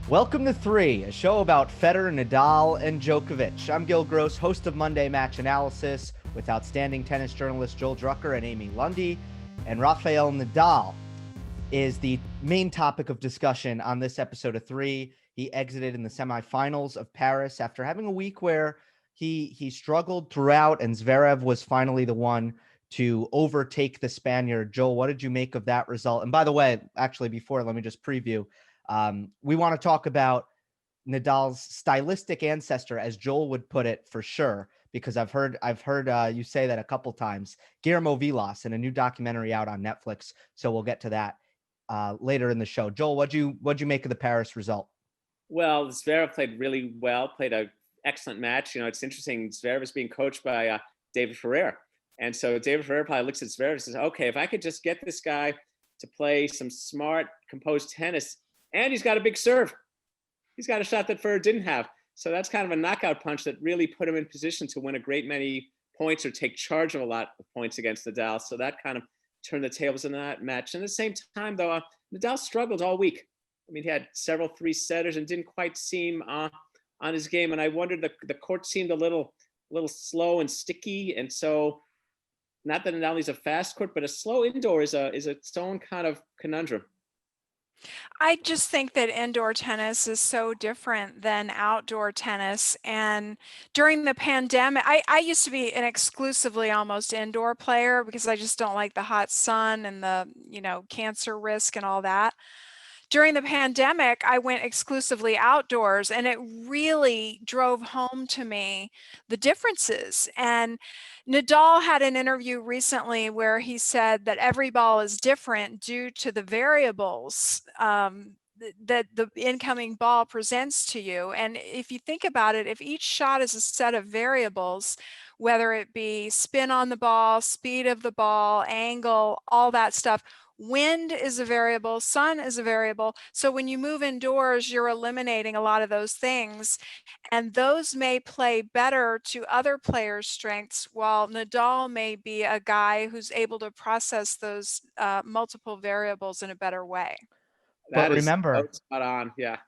Welcome to Three, a show about Federer, Nadal, and Djokovic. I'm Gil Gross, host of Monday Match Analysis, with outstanding tennis journalist Joel Drucker and Amy Lundy. And Rafael Nadal is the main topic of discussion on this episode of Three. He exited in the semifinals of Paris after having a week where he struggled throughout, and Zverev was finally the one to overtake the Spaniard. Joel, what did you make of that result? And by the way, actually, before, let me just preview. We want to talk about Nadal's stylistic ancestor, as Joel would put it, for sure, because I've heard you say that a couple times. Guillermo Vilas in a new documentary out on Netflix. So we'll get to that later in the show. Joel, what'd you make of the Paris result? Well, Zverev played really well, played an excellent match. You know, it's interesting. Zverev is being coached by David Ferrer. And so David Ferrer probably looks at Zverev and says, okay, if I could just get this guy to play some smart, composed tennis, and he's got a big serve. He's got a shot that Ferrer didn't have. So that's kind of a knockout punch that really put him in position to win a great many points or take charge of a lot of points against Nadal. So that kind of turned the tables in that match. And at the same time, though, Nadal struggled all week. I mean, he had several three-setters and didn't quite seem on his game. And I wondered, the court seemed a little slow and sticky. And so, not that Nadal needs a fast court, but a slow indoor is its own kind of conundrum. I just think that indoor tennis is so different than outdoor tennis. And during the pandemic, I used to be an exclusively almost indoor player because I just don't like the hot sun and the, cancer risk and all that. During the pandemic, I went exclusively outdoors, and it really drove home to me the differences. And Nadal had an interview recently where he said that every ball is different due to the variables that the incoming ball presents to you. And if you think about it, if each shot is a set of variables, whether it be spin on the ball, speed of the ball, angle, all that stuff, wind is a variable, sun is a variable. So when you move indoors, you're eliminating a lot of those things, and those may play better to other players' strengths, while Nadal may be a guy who's able to process those multiple variables in a better way. But remember, spot on. Yeah.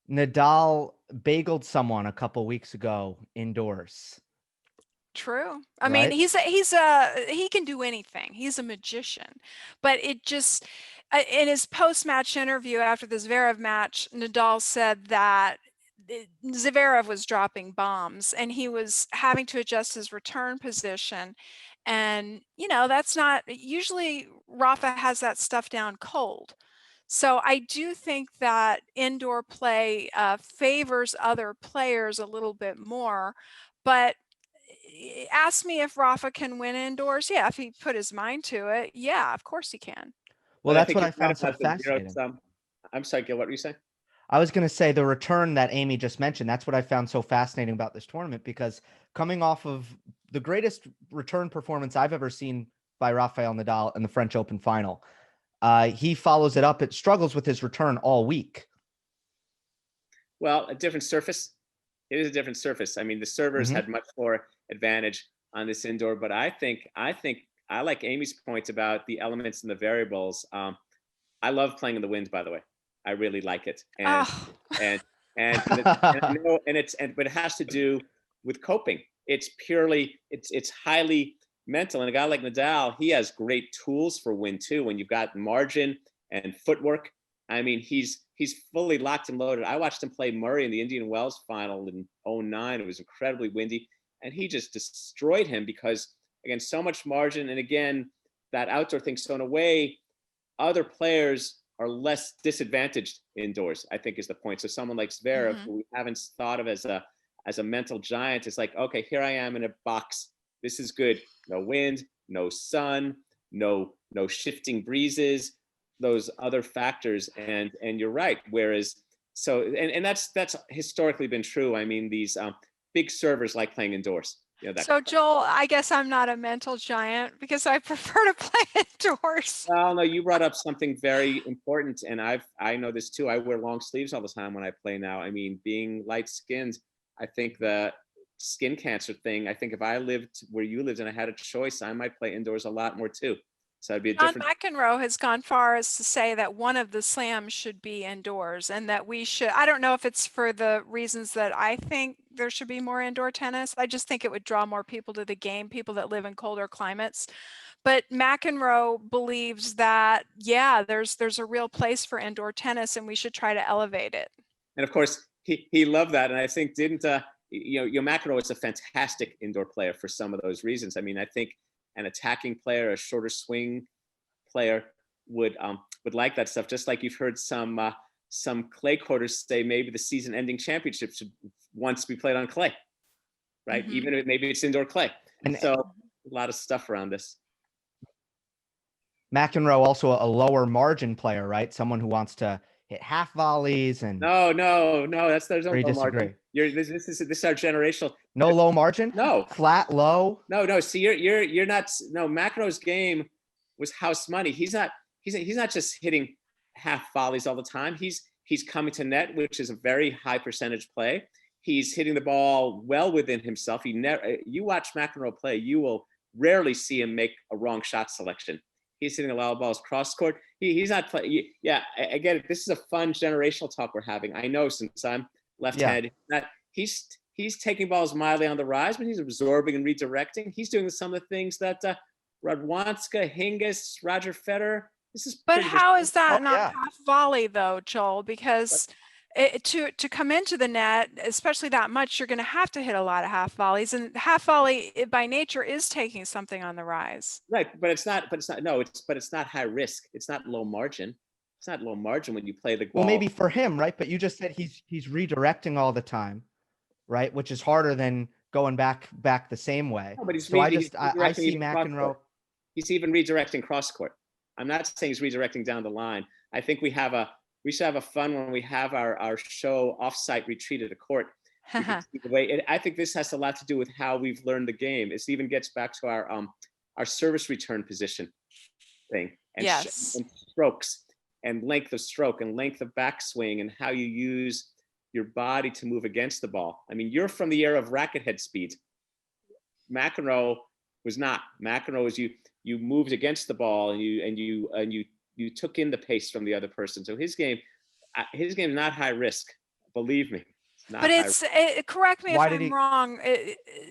Nadal bageled someone a couple weeks ago indoors. True. I mean, Right? he can do anything. He's a magician. But it just, in his post-match interview after the Zverev match, Nadal said that Zverev was dropping bombs and he was having to adjust his return position. And, that's not usually, Rafa has that stuff down cold. So I do think that indoor play favors other players a little bit more. But ask me if Rafa can win indoors. Yeah, if he put his mind to it. Yeah, of course he can. Well, But that's what I found so fascinating. I'm sorry, Gil, what were you saying? I was going to say the return that Amy just mentioned. That's what I found so fascinating about this tournament, because coming off of the greatest return performance I've ever seen by Rafael Nadal in the French Open final, he follows it up. It struggles with his return all week. Well, a different surface. It is a different surface. I mean, the servers had much more advantage on this indoor, but I think I like Amy's point about the elements and the variables. I love playing in the wind, by the way. I really like it, and Oh. and and but it has to do with coping. It's purely it's highly mental. And a guy like Nadal, he has great tools for wind too. When you've got margin and footwork, I mean, he's fully locked and loaded. I watched him play Murray in the Indian Wells final in 2009. It was incredibly windy, and he just destroyed him because, again, so much margin. And again, that outdoor thing. So in a way, other players are less disadvantaged indoors, I think is the point. So someone like Zverev, who we haven't thought of as a mental giant, is like, okay, here I am in a box. This is good. No wind, no sun, no shifting breezes, those other factors. And you're right. Whereas, so, and that's historically been true. I mean, these big servers like playing indoors. So Joel, I guess I'm not a mental giant because I prefer to play indoors. Well, no, you brought up something very important, and I know this too. I wear long sleeves all the time when I play now. I mean, being light-skinned, I think the skin cancer thing, I think if I lived where you lived and I had a choice, I might play indoors a lot more too. So it'd be a John different. McEnroe has gone far as to say that one of the slams should be indoors and that we should, I don't know if it's for the reasons that I think there should be more indoor tennis. I just think it would draw more people to the game, people that live in colder climates. But McEnroe believes that, yeah, there's a real place for indoor tennis and we should try to elevate it. And of course, he loved that. And I think McEnroe is a fantastic indoor player for some of those reasons. I mean, I think an attacking player, a shorter swing player would like that stuff. Just like you've heard some clay courters say maybe the season-ending championship should once be played on clay, right? Even if maybe it's indoor clay. And so a lot of stuff around this. McEnroe also a lower margin player, right? Someone who wants to hit half volleys and no, there's no low margin. This is our generational. No low margin? No. Flat low? No. See, you're not. No, McEnroe's game was house money. He's not just hitting half volleys all the time. He's coming to net, which is a very high percentage play. He's hitting the ball well within himself. You watch McEnroe play, you will rarely see him make a wrong shot selection. He's hitting a lot of balls cross court. He's not playing. Yeah, I get it. This is a fun generational talk we're having. I know, since I'm left-handed, that he's taking balls mildly on the rise, but he's absorbing and redirecting. He's doing some of the things that Radwanska, Hingis, Roger Federer. This is. But how is that not half volley though, Joel? Because to come into the net, especially that much, you're going to have to hit a lot of half volleys, and half volley by nature is taking something on the rise. Right, but it's not high risk. It's not low margin. It's not low margin when you play the ball. Well, maybe for him, right? But you just said he's redirecting all the time, right? Which is harder than going back the same way. No, but I see McEnroe. He's even redirecting cross court. I'm not saying he's redirecting down the line. I think we should have a fun when we have our show offsite retreat at a court. I think this has a lot to do with how we've learned the game. It even gets back to our service return position thing, and, yes. And strokes and length of stroke and length of backswing and how you use your body to move against the ball. I mean, you're from the era of racket head speed. McEnroe was not. McEnroe was you moved against the ball and you took in the pace from the other person. So his game is not high risk. Believe me. But correct me if I'm wrong.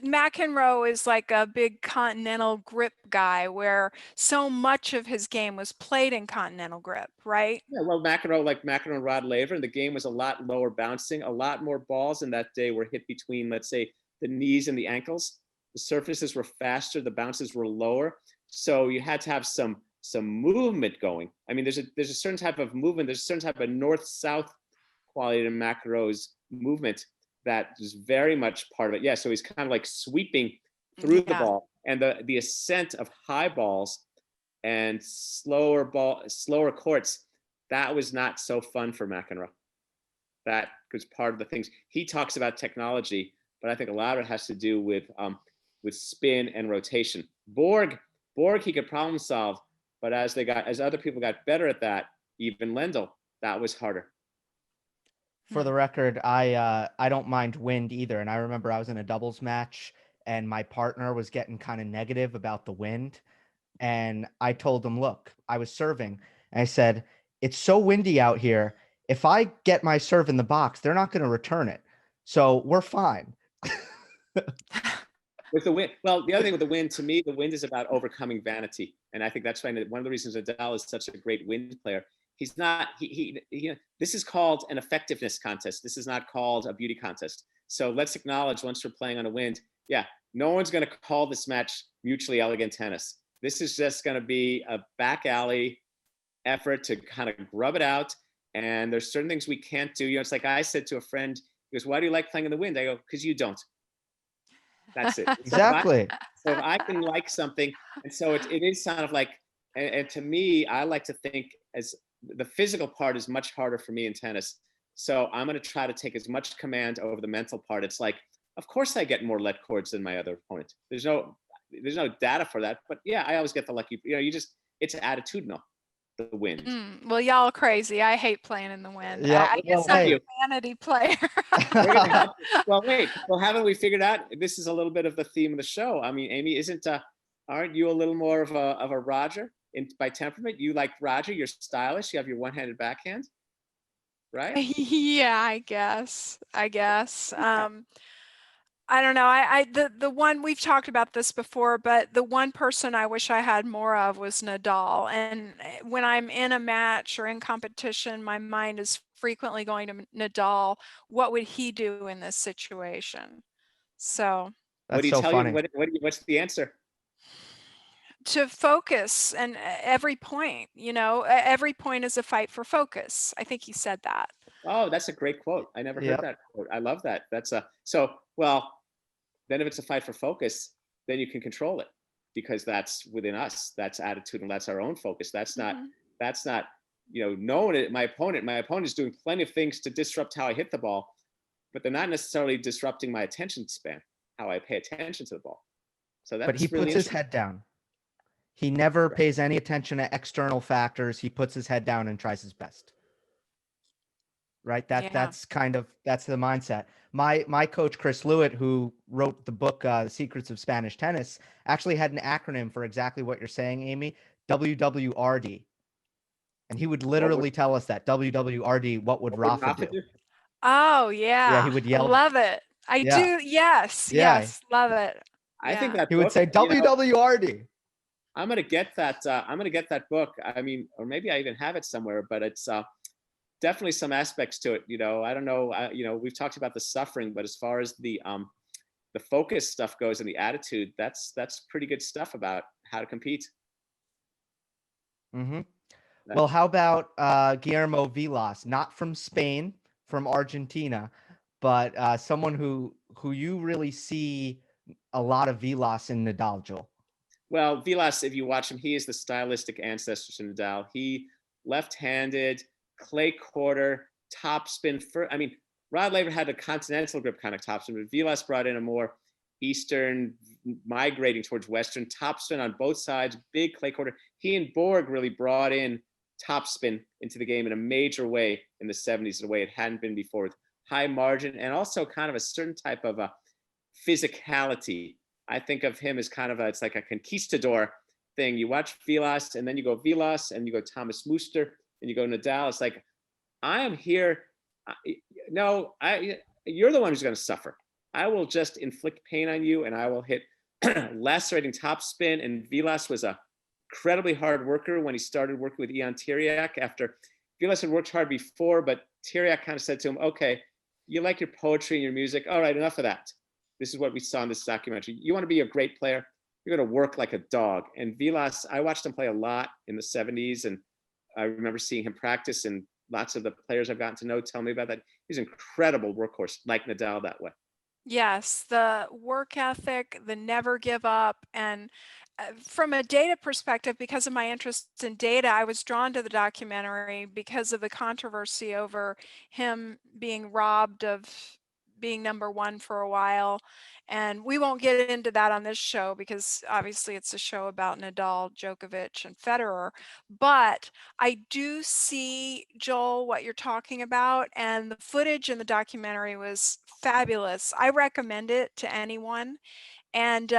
McEnroe is like a big continental grip guy where so much of his game was played in continental grip, right? Yeah, well, McEnroe and Rod Laver, and the game was a lot lower bouncing. A lot more balls in that day were hit between, let's say, the knees and the ankles. The surfaces were faster, the bounces were lower. So you had to have some movement going. I mean, there's a certain type of movement, there's a certain type of north-south quality to McEnroe's movement that is very much part of it. Yeah, so he's kind of like sweeping through the ball, and the ascent of high balls and slower courts, that was not so fun for McEnroe. That was part of the things. He talks about technology, but I think a lot of it has to do with spin and rotation. Borg, he could problem solve, but as other people got better at that, even Lendl, that was harder. For the record, I don't mind wind either. And I remember I was in a doubles match and my partner was getting kind of negative about the wind. And I told him, look, I was serving. And I said, it's so windy out here. If I get my serve in the box, they're not going to return it. So we're fine. With the wind, well, the other thing with the wind, to me, the wind is about overcoming vanity. And I think that's why one of the reasons Nadal is such a great wind player. He's not, this is called an effectiveness contest. This is not called a beauty contest. So let's acknowledge once we're playing on a wind, no one's going to call this match mutually elegant tennis. This is just going to be a back alley effort to kind of grub it out. And there's certain things we can't do. It's like I said to a friend, he goes, why do you like playing in the wind? I go, because you don't. That's it. Exactly. So if I can like something, and so it is kind of like, and to me, I like to think as the physical part is much harder for me in tennis. So I'm going to try to take as much command over the mental part. It's like, of course I get more let chords than my other opponent. There's no data for that, but I always get the lucky, it's attitudinal, the wind. Well, y'all crazy. I hate playing in the wind. Yeah, I guess I'm a vanity player. Well, wait. Well, haven't we figured out this is a little bit of the theme of the show? I mean, Amy, aren't you a little more of a Roger? by temperament. You like Roger, you're stylish, you have your one-handed backhand, right? Yeah, I guess. I don't know. The one, we've talked about this before, but the one person I wish I had more of was Nadal. And when I'm in a match or in competition, my mind is frequently going to Nadal. What would he do in this situation? So What do That's you so tell you? funny. What's the answer? to focus, and every point, every point is a fight for focus. I think he said that. Oh, that's a great quote. I never heard Yep. that quote. I love that. That's so well. Then if it's a fight for focus, then you can control it because that's within us. That's attitude and that's our own focus. That's not. Mhm. That's not. Knowing it. My opponent is doing plenty of things to disrupt how I hit the ball, but they're not necessarily disrupting my attention span, how I pay attention to the ball. So But he that's really puts his interesting. head down. He never pays any attention to external factors. He puts his head down and tries his best. Right? Yeah. That's the mindset. My coach Chris Lewitt, who wrote the book The Secrets of Spanish Tennis, actually had an acronym for exactly what you're saying, Amy. WWRD. And he would literally tell us that WWRD, what would Rafa do? Oh Yeah, he yeah, would yell. love it. I Yeah. do. Yes, Yeah. love it. I think Yeah. that He would book, say WWRD. I'm gonna get that. I'm gonna get that book. I mean, or maybe I even have it somewhere. But it's definitely some aspects to it. I don't know. We've talked about the suffering, but as far as the focus stuff goes and the attitude, that's pretty good stuff about how to compete. Mm-hmm. Well, how about Guillermo Vilas, not from Spain, from Argentina, but someone who you really see a lot of Vilas in Nadal, Joel. Well, Vilas, if you watch him, he is the stylistic ancestor to Nadal. He left-handed, clay quarter, topspin. Rod Laver had a continental grip kind of topspin, but Vilas brought in a more Eastern, migrating towards Western topspin on both sides, big clay quarter. He and Borg really brought in topspin into the game in a major way in the 70s, in a way it hadn't been before, with high margin and also kind of a certain type of a physicality. I think of him as kind of it's like a conquistador thing. You watch Vilas and then you go Vilas and you go Thomas Muster and you go Nadal. It's like, I am here. You're the one who's going to suffer. I will just inflict pain on you and I will hit lacerating topspin. And Vilas was a incredibly hard worker when he started working with Ion Tiriac. After Vilas had worked hard before, but Tiriac kind of said to him, okay, you like your poetry and your music. All right, enough of that. This is what we saw in this documentary. You want to be a great player, you're going to work like a dog. And Vilas, I watched him play a lot in the 70s, and I remember seeing him practice, and lots of the players I've gotten to know tell me about that. He's an incredible workhorse, like Nadal that way. Yes, the work ethic, the never give up. And from a data perspective, because of my interest in data, I was drawn to the documentary because of the controversy over him being robbed of being number one for a while. And we won't get into that on this show because obviously it's a show about Nadal, Djokovic, and Federer. But I do see, Joel, what you're talking about, and the footage in the documentary was fabulous. I recommend it to anyone. And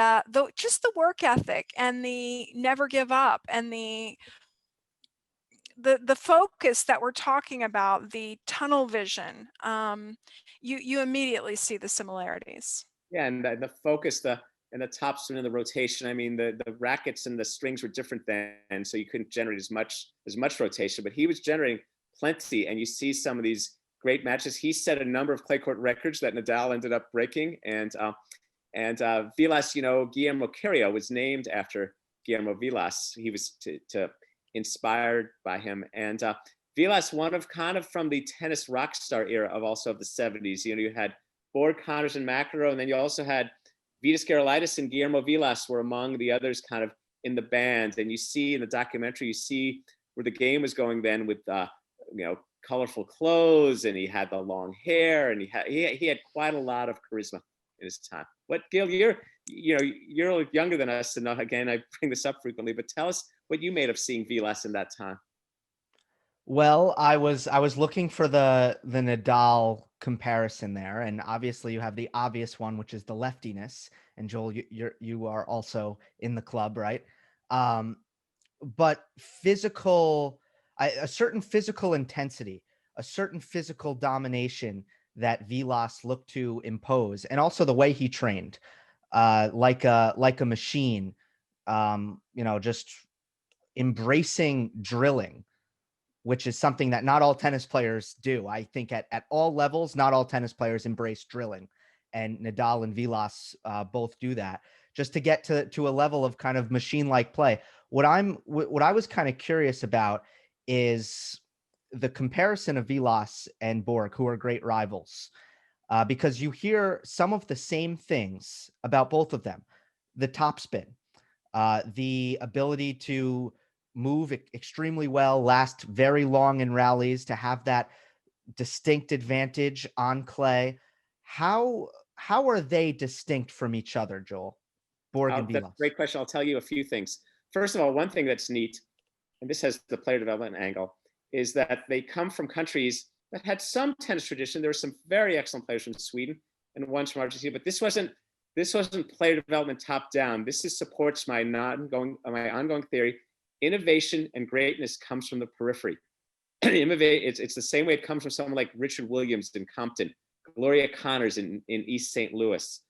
just the work ethic and the never give up and the focus that we're talking about, the tunnel vision, you immediately see the similarities. Yeah, and the focus, and the topspin and the rotation. I mean, the rackets and the strings were different then, so you couldn't generate as much rotation. But he was generating plenty, and you see some of these great matches. He set a number of clay court records that Nadal ended up breaking, and Vilas, Guillermo Cario was named after Guillermo Vilas. He was inspired by him, and Vilas, one of kind of from the tennis rock star era of also of the 70s. You had Borg, Connors, and McEnroe, and then you also had Vitas Gerulaitis and Guillermo Vilas were among the others kind of in the band. And you see in the documentary, you see where the game was going then with colorful clothes, and he had the long hair, and he had quite a lot of charisma in his time. What, Gil, you're younger than us, and again, I bring this up frequently, but tell us what you made of seeing Vilas in that time. Well, I was looking for the Nadal comparison there, and obviously you have the obvious one, which is the leftiness. And Joel, you are also in the club, right? but a certain physical intensity, a certain physical domination that Vilas looked to impose, and also the way he trained, like a machine, just embracing drilling, which is something that not all tennis players do. I think at all levels, not all tennis players embrace drilling, and Nadal and Vilas both do that, just to get to a level of kind of machine-like play. What I was kind of curious about is the comparison of Vilas and Borg, who are great rivals, because you hear some of the same things about both of them: the topspin, the ability to move extremely well, last very long in rallies, to have that distinct advantage on clay. How are they distinct from each other, Joel? Borg and That's a Vilas. great question. I'll tell you a few things. First of all, one thing that's neat, and this has the player development angle, is that they come from countries that had some tennis tradition. There were some very excellent players from Sweden and ones from Argentina, but this wasn't player development top down. This supports my ongoing theory. Innovation and greatness comes from the periphery. It's the same way it comes from someone like Richard Williams in Compton, Gloria Connors in East St. Louis.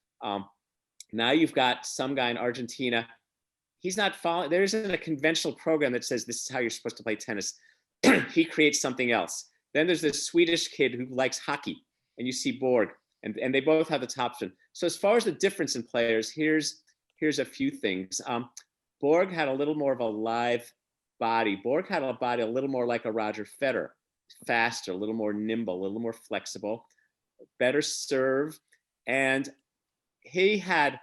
Now you've got some guy in Argentina. He's not following. There isn't a conventional program that says this is how you're supposed to play tennis. He creates something else. Then there's this Swedish kid who likes hockey, and you see Borg, and they both have the topspin. So as far as the difference in players, here's a few things. Borg had a little more of a live body. Borg had a body a little more like a Roger Federer, faster, a little more nimble, a little more flexible, better serve, and he had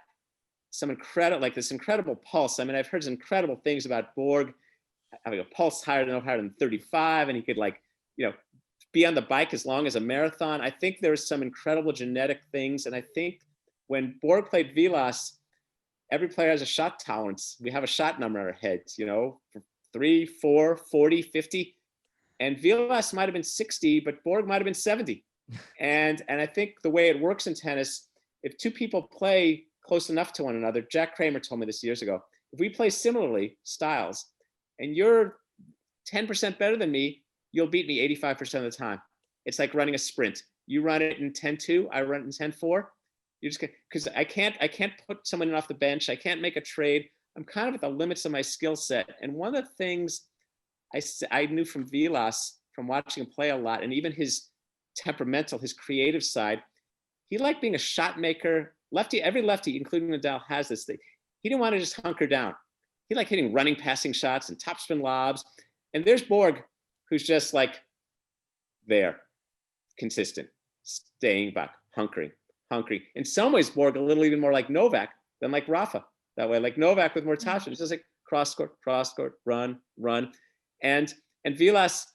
some incredible pulse. I mean, I've heard some incredible things about Borg having a pulse higher than 35, and he could be on the bike as long as a marathon. I think there's some incredible genetic things, and I think when Borg played Vilas, every player has a shot tolerance. We have a shot number in our heads, 3, 4, 40, 50. And Vilas might have been 60, but Borg might have been 70. And I think the way it works in tennis, if two people play close enough to one another, Jack Kramer told me this years ago, if we play similarly styles and you're 10% better than me, you'll beat me 85% of the time. It's like running a sprint. You run it in 10-2, I run it in 10-4. You just because I can't put someone in off the bench. I can't make a trade. I'm kind of at the limits of my skill set. And one of the things I knew from Vilas, from watching him play a lot, and even his temperamental, his creative side, he liked being a shot maker. Every lefty, including Nadal, has this thing. He didn't want to just hunker down. He liked hitting running, passing shots and topspin lobs. And there's Borg, who's just like there, consistent, staying back, hunkering. In some ways, Borg a little even more like Novak than like Rafa. That way, like Novak with more topspin. It's just like cross court, run. And Vilas,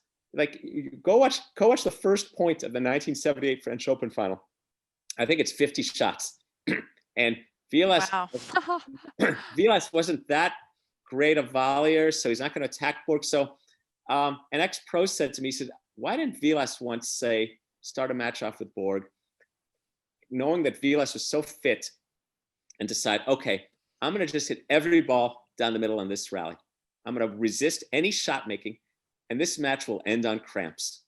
go watch the first point of the 1978 French Open final. I think it's 50 shots. And Vilas, wow. Vilas wasn't that great a volleyer, so he's not going to attack Borg. So an ex-pro said to me, he said, why didn't Vilas once say, start a match off with Borg, knowing that Vilas was so fit, and decide, okay, I'm going to just hit every ball down the middle on this rally. I'm going to resist any shot making, and this match will end on cramps.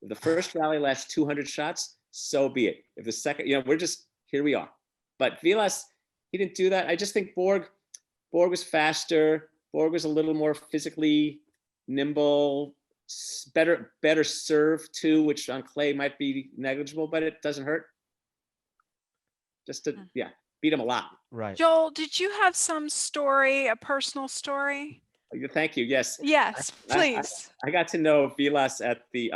If the first rally lasts 200 shots, so be it. If the second, we're just, here we are. But Vilas, he didn't do that. I just think Borg was faster. Borg was a little more physically nimble, better serve too, which on clay might be negligible, but it doesn't hurt. Just to, beat him a lot. Right. Joel, did you have some story, a personal story? Thank you. Yes. Yes, please. I got to know Vilas at the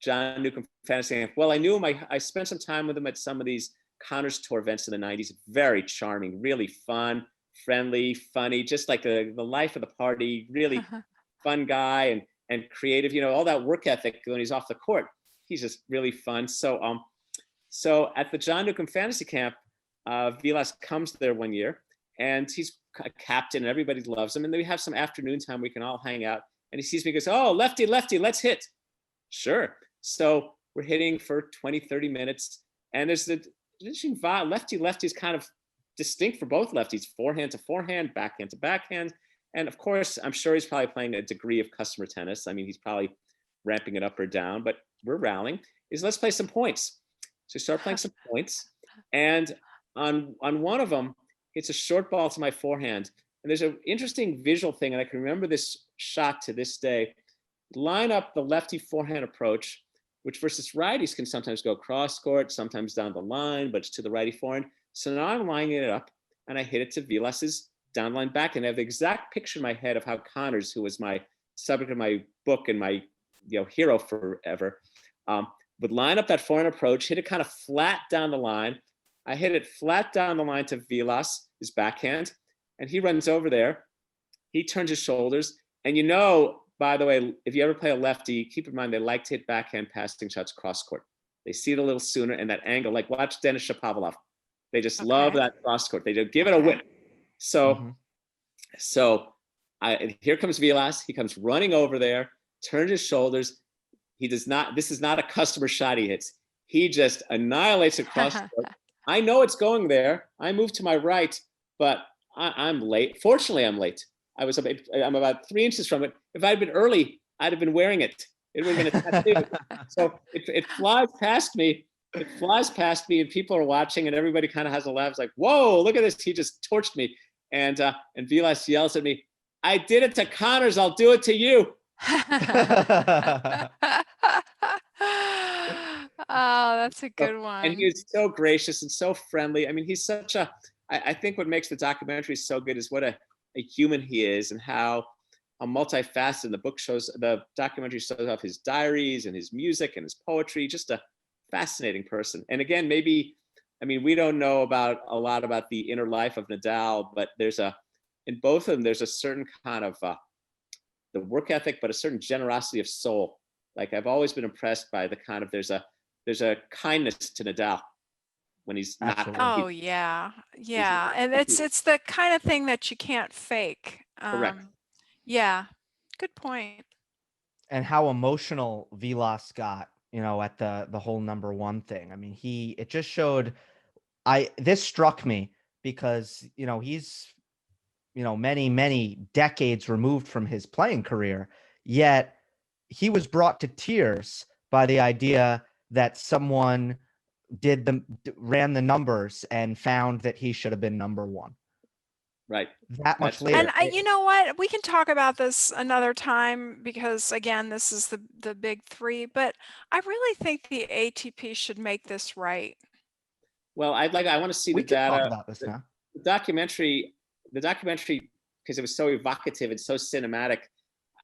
John Newcomb Fantasy Camp. Well, I knew him. I spent some time with him at some of these Connors Tour events in the 90s. Very charming, really fun, friendly, funny, just like the life of the party, really fun guy and creative, all that work ethic when he's off the court. He's just really fun. So at the John Newcomb Fantasy Camp, Vilas comes there one year, and he's a captain, and everybody loves him. And then we have some afternoon time we can all hang out. And he sees me, goes, "Oh, lefty, let's hit." Sure. So we're hitting for 20, 30 minutes. And there's the lefty is kind of distinct for both lefties, forehand to forehand, backhand to backhand. And of course, I'm sure he's probably playing a degree of customer tennis. I mean, he's probably ramping it up or down, but we're rallying, is let's play some points. So we start playing some points. And on one of them, it's a short ball to my forehand. And there's an interesting visual thing, and I can remember this shot to this day. Line up the lefty forehand approach, which versus righties can sometimes go cross court, sometimes down the line, but it's to the righty forehand. So now I'm lining it up, and I hit it to Vilas's downline back, and I have the exact picture in my head of how Connors, who was my subject of my book and my hero forever, would line up that forehand approach, hit it kind of flat down the line. I hit it flat down the line to Vilas, his backhand, and he runs over there. He turns his shoulders, and by the way, if you ever play a lefty, keep in mind they like to hit backhand passing shots cross court. They see it a little sooner, and that angle, like watch Denis Shapovalov. They just love that cross court. They just give it a whip. So, here comes Vilas. He comes running over there, turns his shoulders. He does not. This is not a customer shot he hits. He just annihilates across the court. I know it's going there. I move to my right, but I'm late. Fortunately, I'm late. I'm about 3 inches from it. If I'd been early, I'd have been wearing it. It would have been a tattoo. So it flies past me. It flies past me, and people are watching, and everybody kind of has a laugh. It's like, whoa, look at this. He just torched me. And Vilas yells at me, I did it to Connors. I'll do it to you. Oh, that's a good one. And he's so gracious and so friendly. I mean, he's such I think what makes the documentary so good is what a human he is, and how multifaceted the documentary shows off his diaries and his music and his poetry. Just a fascinating person. And again, we don't know a lot about the inner life of Nadal, but in both of them, there's a certain kind of the work ethic, but a certain generosity of soul. Like I've always been impressed by the kind of, there's a kindness to Nadal when he's Absolutely. not. Oh yeah. And it's the kind of thing that you can't fake. Correct. Yeah, good point. And how emotional Vilas got, at the whole number one thing. I mean, it just showed, this struck me because, he's, many, many decades removed from his playing career, yet he was brought to tears by the idea that someone ran the numbers and found that he should have been number one. Right. That much later. And you know what? We can talk about this another time because, again, this is the big three. But I really think the ATP should make this right. Well, I want to see the data. Talk about this now. The documentary, because it was so evocative and so cinematic.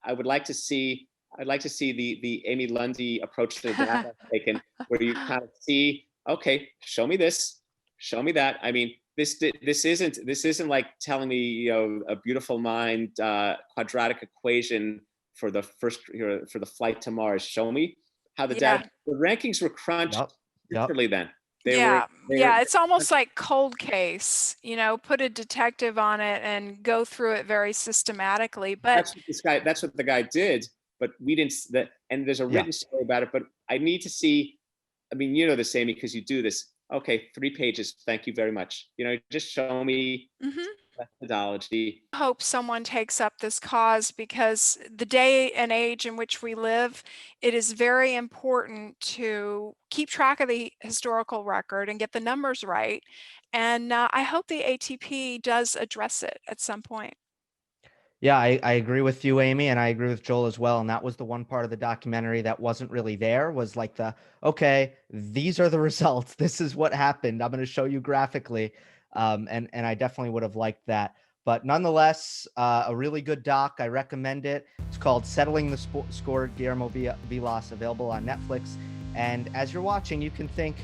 I'd like to see the Amy Lundy approach to the data taken, where you kind of see, okay, show me this, show me that. I mean, this isn't like telling me a beautiful mind quadratic equation for the flight to Mars. Show me how the rankings were crunched differently then. It's almost like cold case, put a detective on it and go through it very systematically. But that's what the guy did, but we didn't. And there's a written story about it. But I need to see. I mean, this, Amy, because you do this. Okay, 3 pages. Thank you very much. Just show me methodology. I hope someone takes up this cause, because the day and age in which we live, it is very important to keep track of the historical record and get the numbers right. And I hope the ATP does address it at some point. Yeah, I agree with you, Amy, and I agree with Joel as well. And that was the one part of the documentary that wasn't really there, was like okay, these are the results. This is what happened. I'm going to show you graphically. And I definitely would have liked that. But nonetheless, a really good doc. I recommend it. It's called Settling the Score, Guillermo Vilas, available on Netflix. And as you're watching, you can think,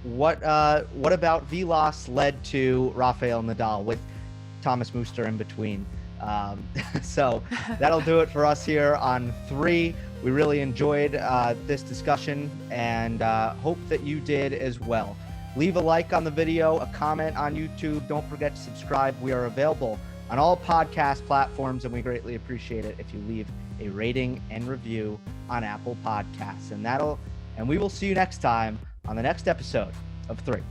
what about Vilas led to Rafael Nadal with Thomas Muster in between? So that'll do it for us here on 3. We really enjoyed this discussion, and hope that you did as well. Leave a like on the video, a comment on YouTube. Don't forget to subscribe. We are available on all podcast platforms, and we greatly appreciate it if you leave a rating and review on Apple Podcasts. And we will see you next time on the next episode of 3.